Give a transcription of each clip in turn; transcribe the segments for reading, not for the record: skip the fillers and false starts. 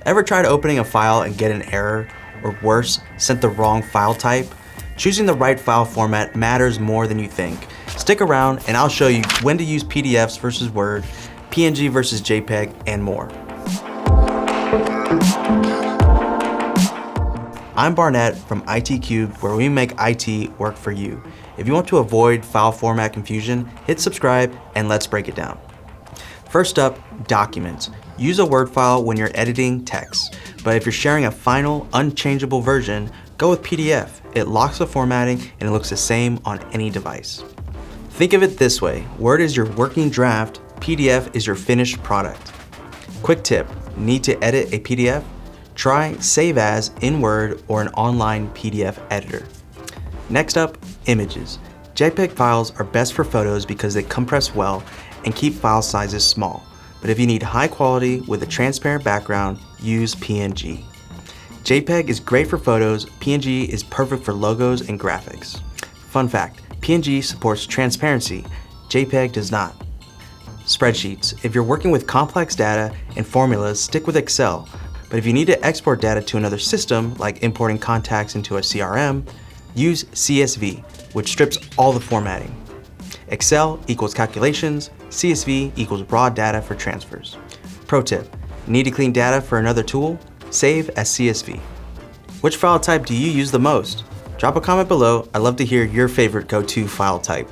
Ever tried opening a file and get an error, or worse, sent the wrong file type? Choosing the right file format matters more than you think. Stick around and I'll show you when to use PDFs versus Word, PNG versus JPEG, and more. I'm Barnett from ITCubed, where we make IT work for you. If you want to avoid file format confusion, hit subscribe and let's break it down. First up, documents. Use a Word file when you're editing text, but if you're sharing a final, unchangeable version, go with PDF. It locks the formatting and it looks the same on any device. Think of it this way, Word is your working draft, PDF is your finished product. Quick tip, need to edit a PDF? Try Save As in Word or an online PDF editor. Next up, images. JPEG files are best for photos because they compress well and keep file sizes small. But if you need high quality with a transparent background, use PNG. JPEG is great for photos, PNG is perfect for logos and graphics. Fun fact, PNG supports transparency, JPEG does not. Spreadsheets. If you're working with complex data and formulas, stick with Excel. But if you need to export data to another system, like importing contacts into a CRM, use CSV, which strips all the formatting. Excel equals calculations, CSV equals raw data for transfers. Pro tip, need to clean data for another tool? Save as CSV. Which file type do you use the most? Drop a comment below, I'd love to hear your favorite go-to file type.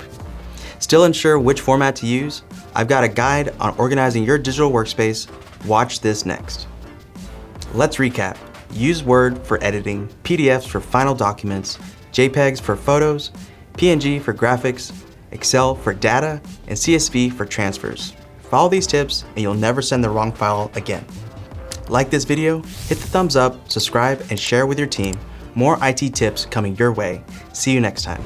Still unsure which format to use? I've got a guide on organizing your digital workspace. Watch this next. Let's recap. Use Word for editing, PDFs for final documents, JPEGs for photos, PNG for graphics, Excel for data, and CSV for transfers. Follow these tips and you'll never send the wrong file again. Like this video, hit the thumbs up, subscribe, and share with your team. More IT tips coming your way. See you next time.